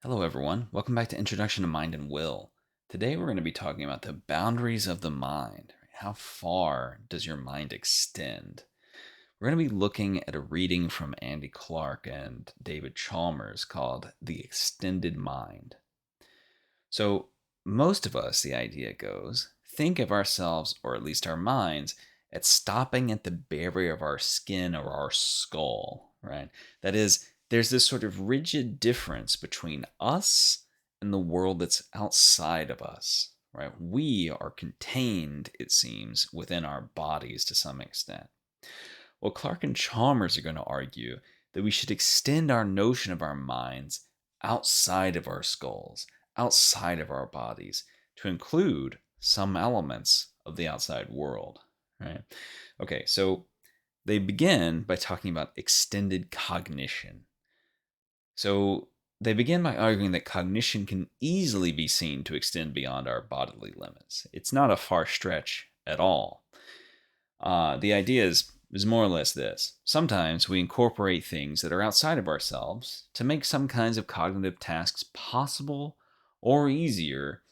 Hello, everyone. Welcome back to Introduction to Mind and Will. Today, we're going to be talking about the boundaries of the mind. How far does your mind extend? We're going to be looking at a reading from Andy Clark and David Chalmers called The Extended Mind. So, most of us, the idea goes, think of ourselves, or at least our minds, at stopping at the barrier of our skin or our skull, right? That is, there's this sort of rigid difference between us and the world that's outside of us, right? We are contained, it seems, within our bodies to some extent. Well, Clark and Chalmers are going to argue that we should extend our notion of our minds outside of our skulls, outside of our bodies, to include some elements of the outside world, right? Okay, so they begin by talking about extended cognition. So they begin by arguing that cognition can easily be seen to extend beyond our bodily limits. It's not a far stretch at all. The idea is more or less this. Sometimes we incorporate things that are outside of ourselves to make some kinds of cognitive tasks possible or easier.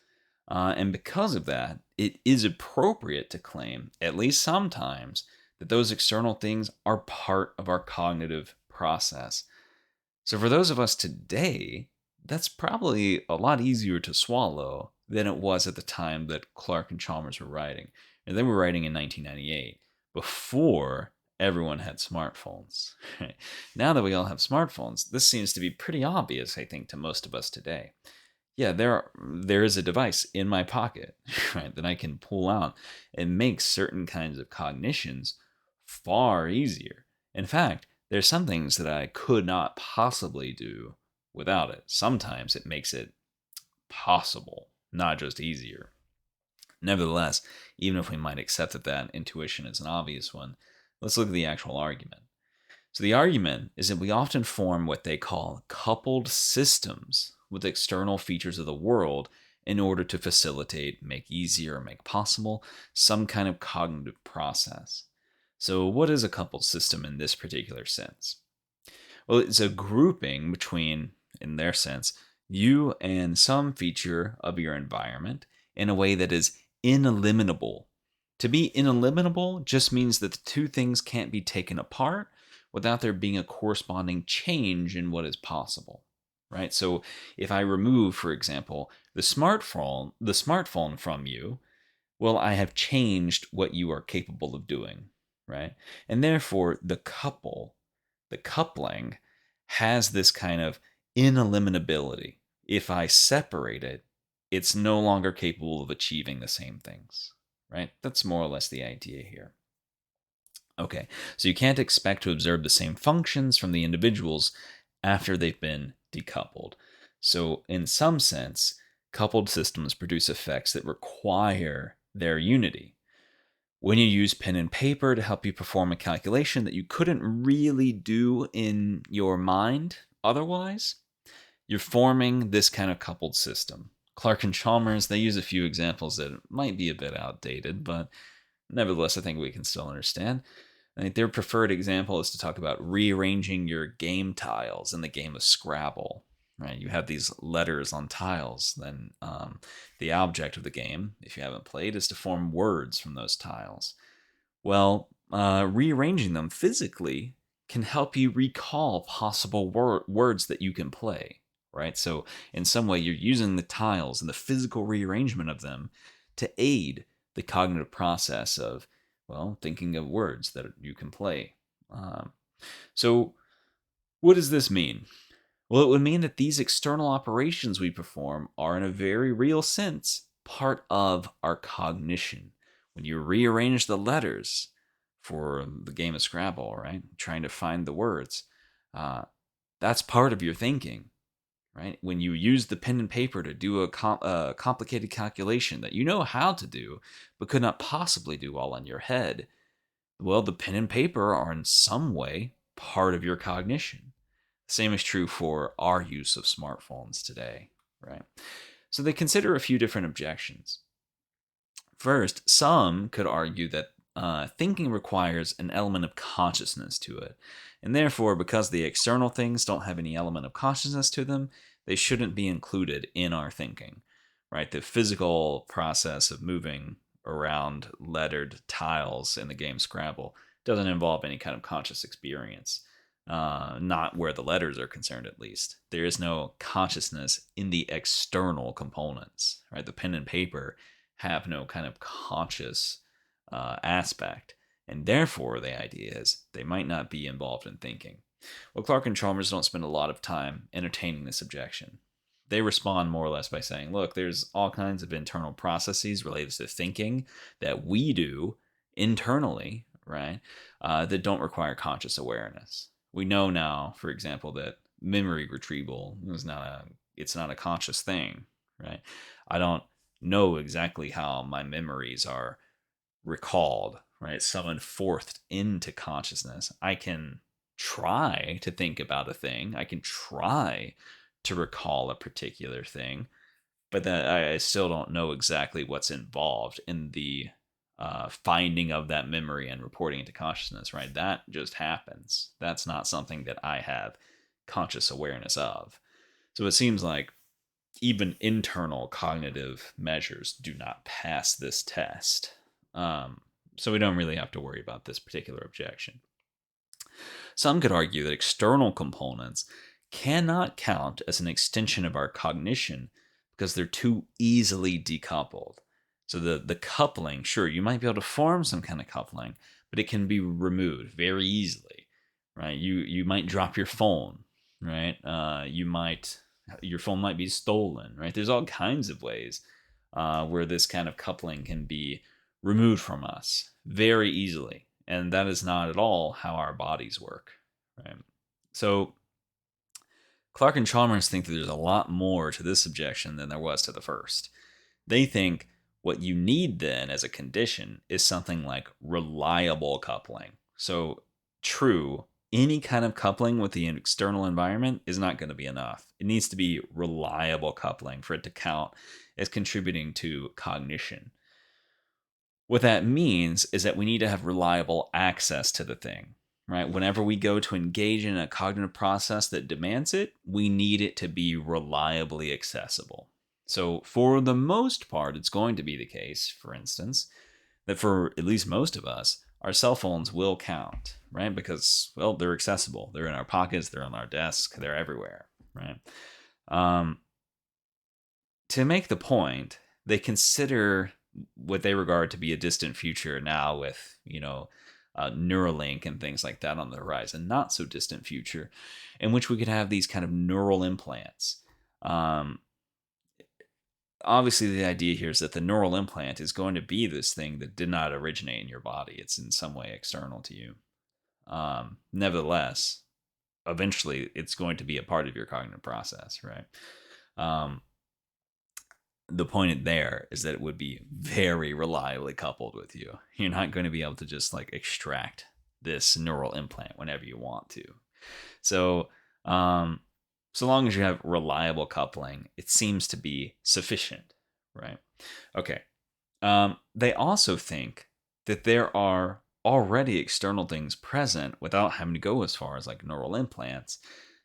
And because of that, it is appropriate to claim, at least sometimes, that those external things are part of our cognitive process. So for those of us today, that's probably a lot easier to swallow than it was at the time that Clark and Chalmers were writing. And they were writing in 1998, before everyone had smartphones. Now that we all have smartphones, this seems to be pretty obvious, I think, to most of us today. Yeah, there is a device in my pocket, right, that I can pull out and make certain kinds of cognitions far easier. In fact, there's some things that I could not possibly do without it. Sometimes it makes it possible, not just easier. Nevertheless, even if we might accept that intuition is an obvious one, let's look at the actual argument. So, the argument is that we often form what they call coupled systems with external features of the world in order to facilitate, make easier, or make possible some kind of cognitive process. So, what is a coupled system in this particular sense? Well, it's a grouping between, in their sense, you and some feature of your environment in a way that is ineliminable. To be ineliminable just means that the two things can't be taken apart without there being a corresponding change in what is possible. Right? So if I remove, for example, the smartphone from you, well, I have changed what you are capable of doing, right? And therefore the coupling has this kind of ineliminability. If I separate it, it's no longer capable of achieving the same things, right? That's more or less the idea here. Okay, so you can't expect to observe the same functions from the individuals after they've been decoupled. So, in some sense, coupled systems produce effects that require their unity. When you use pen and paper to help you perform a calculation that you couldn't really do in your mind otherwise, you're forming this kind of coupled system. Clark and Chalmers, they use a few examples that might be a bit outdated, but nevertheless, I think we can still understand. I think their preferred example is to talk about rearranging your game tiles in the game of Scrabble. Right, you have these letters on tiles. Then the object of the game, if you haven't played, is to form words from those tiles. Well, rearranging them physically can help you recall possible words that you can play. Right, so in some way, you're using the tiles and the physical rearrangement of them to aid the cognitive process of, well, thinking of words that you can play. Um, so, what does this mean? Well, it would mean that these external operations we perform are, in a very real sense, part of our cognition. When you rearrange the letters for the game of Scrabble, right, trying to find the words, uh, that's part of your thinking, right? When you use the pen and paper to do a complicated calculation that you know how to do, but could not possibly do all in your head, well, the pen and paper are in some way part of your cognition. Same is true for our use of smartphones today, right? So they consider a few different objections. First, some could argue that thinking requires an element of consciousness to it. And therefore, because the external things don't have any element of consciousness to them, they shouldn't be included in our thinking, right? The physical process of moving around lettered tiles in the game Scrabble doesn't involve any kind of conscious experience. Not where the letters are concerned, at least. There is no consciousness in the external components, right? The pen and paper have no kind of conscious aspect, and therefore the idea is they might not be involved in thinking. Well, Clark and Chalmers don't spend a lot of time entertaining this objection. They respond more or less by saying, look, there's all kinds of internal processes related to thinking that we do internally, right, that don't require conscious awareness. We know now, for example, that memory retrieval it's not a conscious thing, right? I don't know exactly how my memories are recalled, right? Summoned forth into consciousness. I can try to think about a thing. I can try to recall a particular thing, but that I still don't know exactly what's involved in the finding of that memory and reporting into consciousness, right? That just happens. That's not something that I have conscious awareness of. So it seems like even internal cognitive measures do not pass this test. So we don't really have to worry about this particular objection. Some could argue that external components cannot count as an extension of our cognition because they're too easily decoupled. So the coupling, sure, you might be able to form some kind of coupling, but it can be removed very easily, right? You might drop your phone, right? Your phone might be stolen, right? There's all kinds of ways where this kind of coupling can be removed from us very easily, and that is not at all how our bodies work, right? So Clark and Chalmers think that there's a lot more to this objection than there was to the first. They think what you need then as a condition is something like reliable coupling. So, true, any kind of coupling with the external environment is not going to be enough. It needs to be reliable coupling for it to count as contributing to cognition. What that means is that we need to have reliable access to the thing, right? Whenever we go to engage in a cognitive process that demands it, we need it to be reliably accessible. So, for the most part, it's going to be the case, for instance, that for at least most of us, our cell phones will count, right? Because, well, they're accessible. They're in our pockets, they're on our desk, they're everywhere, right? Um, to make the point, they consider what they regard to be a distant future now with, Neuralink and things like that on the horizon, not so distant future, in which we could have these kind of neural implants. Um, Obviously, the idea here is that the neural implant is going to be this thing that did not originate in your body. It's in some way external to you. Nevertheless, eventually, it's going to be a part of your cognitive process, right? Um, the point there is that it would be very reliably coupled with you. You're not going to be able to just like extract this neural implant whenever you want to. So, so long as you have reliable coupling, it seems to be sufficient, right? Okay. They also think that there are already external things present without having to go as far as like neural implants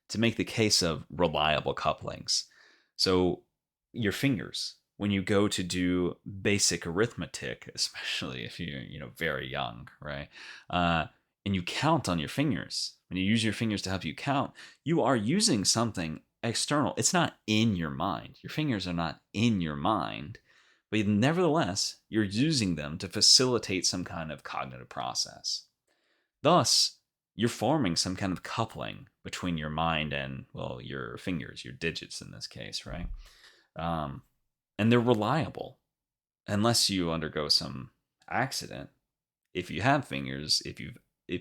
to make the case of reliable couplings. So your fingers, when you go to do basic arithmetic, especially if you're very young, right? And you count on your fingers, when you use your fingers to help you count, you are using something external. It's not in your mind. Your fingers are not in your mind, but nevertheless, you're using them to facilitate some kind of cognitive process. Thus, you're forming some kind of coupling between your mind and, well, your fingers, your digits in this case, right? And they're reliable unless you undergo some accident. If you have fingers, if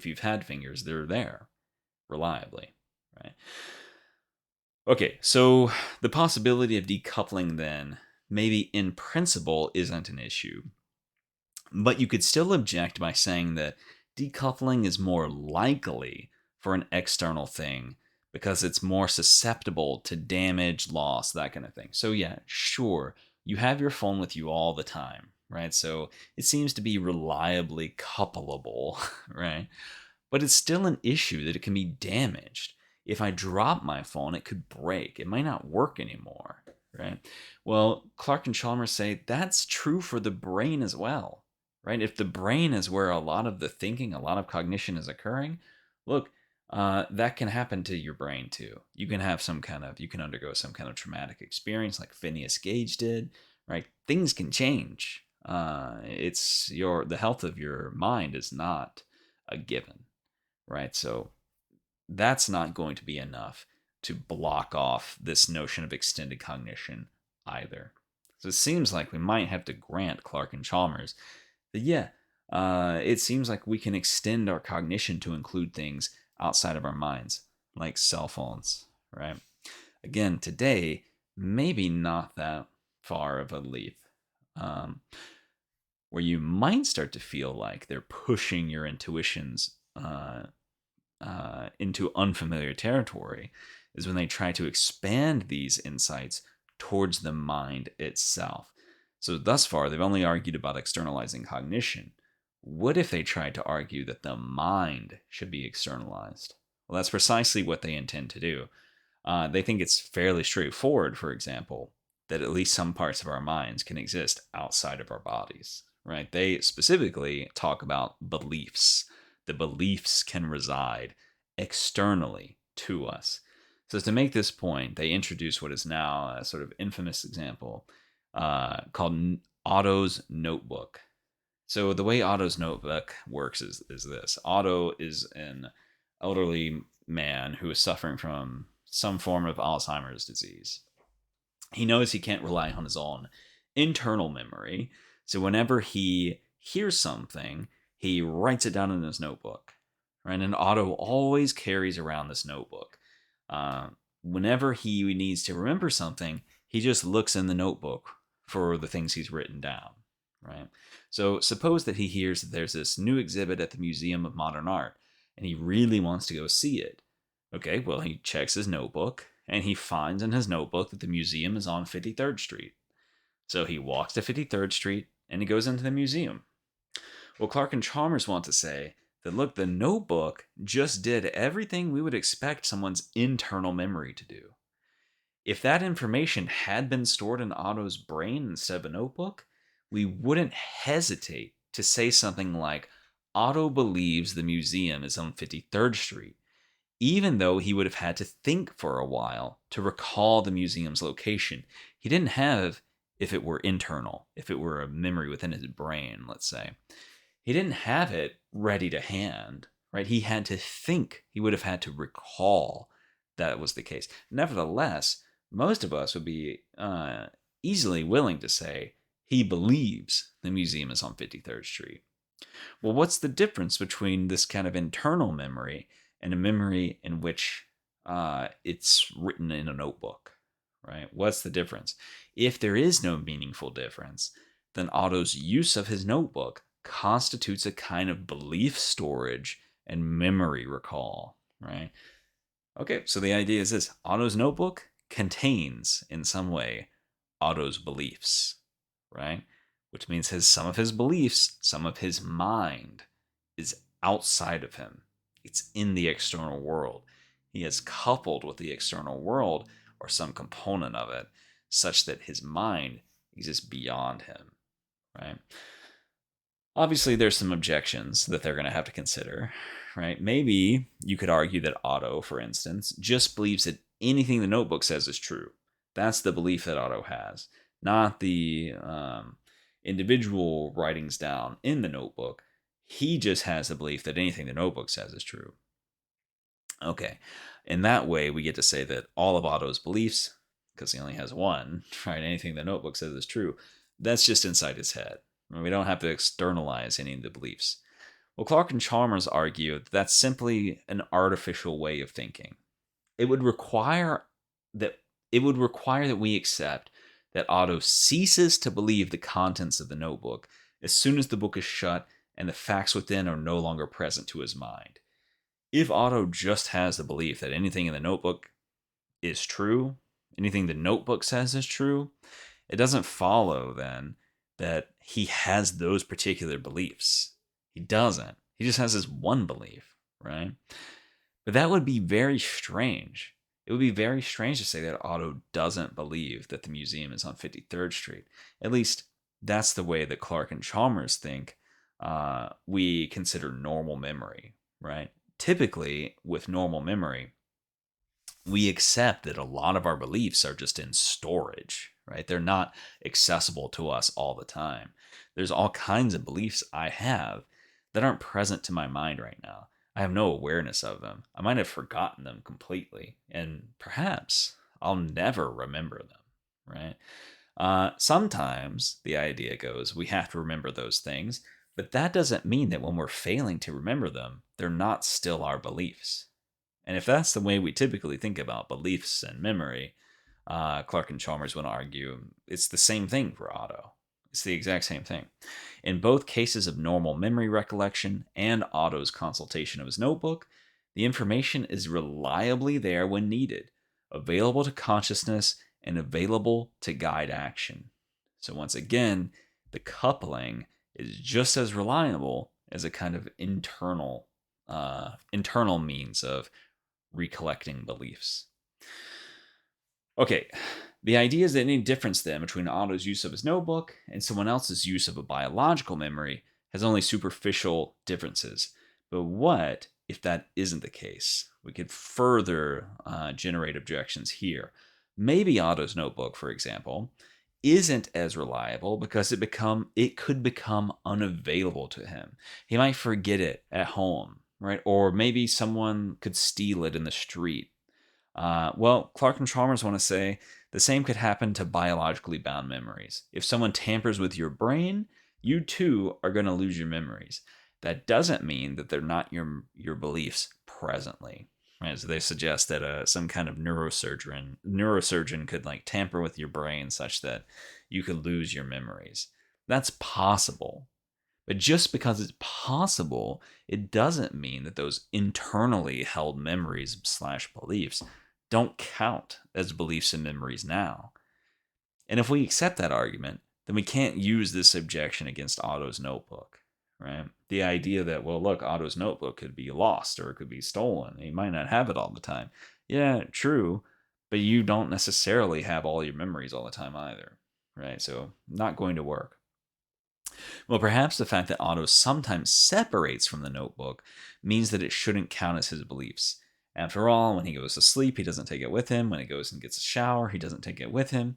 you've had fingers, they're there reliably, right? Okay, so the possibility of decoupling then maybe in principle isn't an issue, but you could still object by saying that decoupling is more likely for an external thing because it's more susceptible to damage, loss, that kind of thing. So, yeah, sure, you have your phone with you all the time, right? So it seems to be reliably coupleable, right? But it's still an issue that it can be damaged. If I drop my phone, it could break. It might not work anymore, right? Well, Clark and Chalmers say that's true for the brain as well, right? If the brain is where a lot of the thinking, a lot of cognition is occurring, look, that can happen to your brain too. You can have you can undergo some kind of traumatic experience like Phineas Gage did, right? Things can change. The health of your mind is not a given, right? So that's not going to be enough to block off this notion of extended cognition either. So it seems like we might have to grant Clark and Chalmers that, yeah, it seems like we can extend our cognition to include things outside of our minds, like cell phones, right? Again, today, maybe not that far of a leap. Um, where you might start to feel like they're pushing your intuitions into unfamiliar territory is when they try to expand these insights towards the mind itself. So, thus far, they've only argued about externalizing cognition. What if they tried to argue that the mind should be externalized? Well, that's precisely what they intend to do. They think it's fairly straightforward, for example, that at least some parts of our minds can exist outside of our bodies, right? They specifically talk about beliefs. The beliefs can reside externally to us. So, to make this point, they introduce what is now a sort of infamous example called Otto's notebook. So, the way Otto's notebook works is this: Otto is an elderly man who is suffering from some form of Alzheimer's disease. He knows he can't rely on his own internal memory. So whenever he hears something, he writes it down in his notebook. Right? And Otto always carries around this notebook. Uh, Whenever he needs to remember something, he just looks in the notebook for the things he's written down. Right? So suppose that he hears that there's this new exhibit at the Museum of Modern Art, and he really wants to go see it. Okay, well, he checks his notebook and he finds in his notebook that the museum is on 53rd Street. So he walks to 53rd Street and he goes into the museum. Well, Clark and Chalmers want to say that, look, the notebook just did everything we would expect someone's internal memory to do. If that information had been stored in Otto's brain instead of a notebook, we wouldn't hesitate to say something like, Otto believes the museum is on 53rd Street, even though he would have had to think for a while to recall the museum's location. He didn't have, if it were internal, if it were a memory within his brain, let's say, he didn't have it ready to hand, right? He had to think, he would have had to recall that was the case. Nevertheless, most of us would be easily willing to say he believes the museum is on 53rd Street. Well, what's the difference between this kind of internal memory and a memory in which it's written in a notebook, right? What's the difference? If there is no meaningful difference, then Otto's use of his notebook constitutes a kind of belief storage and memory recall, right? Okay, so the idea is this: Otto's notebook contains, in some way, Otto's beliefs, right? Which means some of his beliefs, some of his mind is outside of him. It's in the external world. He is coupled with the external world or some component of it such that his mind exists beyond him, right? Obviously, there's some objections that they're going to have to consider, right? Maybe you could argue that Otto, for instance, just believes that anything the notebook says is true. That's the belief that Otto has, not the individual writings down in the notebook. He just has the belief that anything the notebook says is true. Okay, in that way, we get to say that all of Otto's beliefs, because he only has one, right? Anything the notebook says is true. That's just inside his head. We don't have to externalize any of the beliefs. Well, Clark and Chalmers argue that that's simply an artificial way of thinking. It would require that we accept that Otto ceases to believe the contents of the notebook as soon as the book is shut and the facts within are no longer present to his mind. If Otto just has the belief that anything in the notebook is true, anything the notebook says is true, it doesn't follow then that he has those particular beliefs. He doesn't. He just has his one belief, right? But that would be very strange. It would be very strange to say that Otto doesn't believe that the museum is on 53rd Street. At least that's the way that Clark and Chalmers think we consider normal memory, right? Typically, with normal memory, we accept that a lot of our beliefs are just in storage, right? They're not accessible to us all the time. There's all kinds of beliefs I have that aren't present to my mind right now. I have no awareness of them. I might have forgotten them completely, and perhaps I'll never remember them, right? Sometimes the idea goes we have to remember those things, but that doesn't mean that when we're failing to remember them, they're not still our beliefs. And if that's the way we typically think about beliefs and memory, Clark and Chalmers would argue it's the same thing for Otto. It's the exact same thing. In both cases of normal memory recollection and Otto's consultation of his notebook, the information is reliably there when needed, available to consciousness, and available to guide action. So, once again, the coupling is just as reliable as a kind of internal means of recollecting beliefs. Okay, the idea is that any difference then between Otto's use of his notebook and someone else's use of a biological memory has only superficial differences. But what if that isn't the case? We could further generate objections here. Maybe Otto's notebook, for example, isn't as reliable because it could become unavailable to him. He might forget it at home, right? Or maybe someone could steal it in the street. Well, Clark and Chalmers want to say the same could happen to biologically bound memories. If someone tampers with your brain, you too are going to lose your memories. That doesn't mean that they're not your beliefs presently. Right? So they suggest that some kind of neurosurgeon could like tamper with your brain such that you could lose your memories. That's possible. But just because it's possible, it doesn't mean that those internally held memories slash beliefs don't count as beliefs and memories now. And if we accept that argument, then we can't use this objection against Otto's notebook, right? The idea that, well, look, Otto's notebook could be lost or it could be stolen. He might not have it all the time. Yeah, true, but you don't necessarily have all your memories all the time either, right? So, not going to work. Well, perhaps the fact that Otto sometimes separates from the notebook means that it shouldn't count as his beliefs. After all, when he goes to sleep, he doesn't take it with him. When he goes and gets a shower, he doesn't take it with him.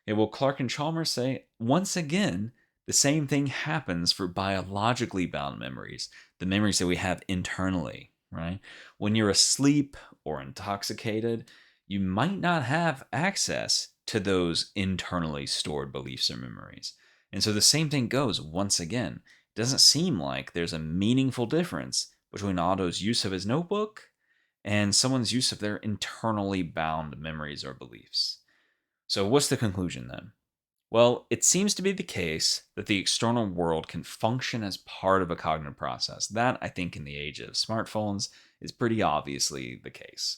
And will Clark and Chalmers say, once again, the same thing happens for biologically bound memories, the memories that we have internally, right? When you're asleep or intoxicated, you might not have access to those internally stored beliefs or memories. And so the same thing goes once again. It doesn't seem like there's a meaningful difference between Otto's use of his notebook and someone's use of their internally bound memories or beliefs. So, what's the conclusion then? Well, it seems to be the case that the external world can function as part of a cognitive process. That, I think, in the age of smartphones, is pretty obviously the case.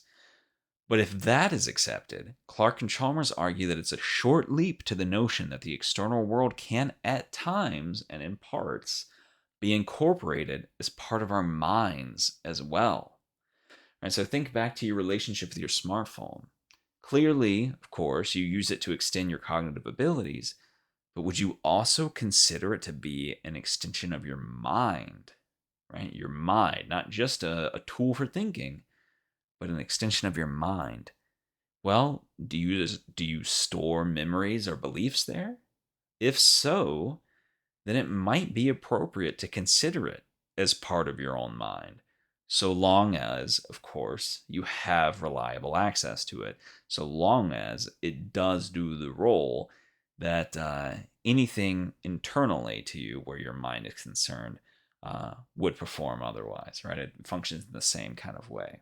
But if that is accepted, Clark and Chalmers argue that it's a short leap to the notion that the external world can, at times and in parts, be incorporated as part of our minds as well. Right, so think back to your relationship with your smartphone. Clearly, of course, you use it to extend your cognitive abilities, but would you also consider it to be an extension of your mind? Right? Your mind, not just a tool for thinking, but an extension of your mind. Well, do you store memories or beliefs there? If so, then it might be appropriate to consider it as part of your own mind, so long as, of course, you have reliable access to it, so long as it does do the role that anything internally to you where your mind is concerned would perform otherwise, right? It functions in the same kind of way.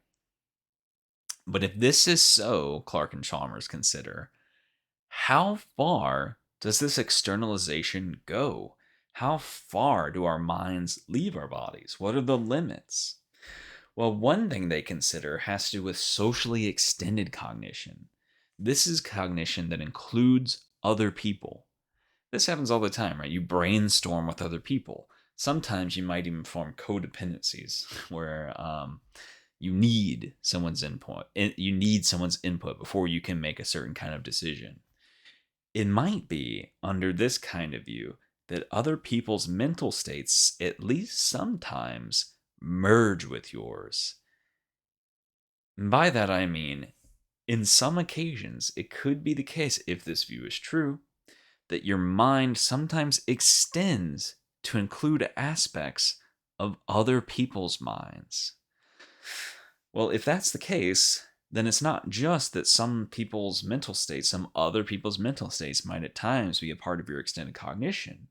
But if this is so, Clark and Chalmers consider, how far does this externalization go? How far do our minds leave our bodies? What are the limits? Well, one thing they consider has to do with socially extended cognition. This is cognition that includes other people. This happens all the time, right? You brainstorm with other people. Sometimes you might even form codependencies where You need someone's input. You need someone's input before you can make a certain kind of decision. It might be under this kind of view that other people's mental states, at least sometimes, merge with yours. And by that I mean, in some occasions, it could be the case, if this view is true, that your mind sometimes extends to include aspects of other people's minds. Well, if that's the case, then it's not just that some other people's mental states might at times be a part of your extended cognition.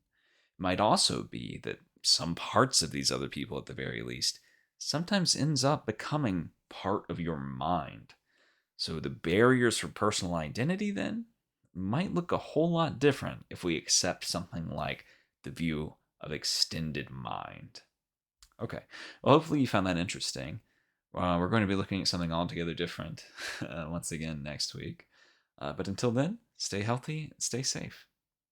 It might also be that some parts of these other people, at the very least, sometimes ends up becoming part of your mind. So the barriers for personal identity then might look a whole lot different if we accept something like the view of extended mind. Okay, well, hopefully you found that interesting. We're going to be looking at something altogether different once again next week. But until then, stay healthy, stay safe.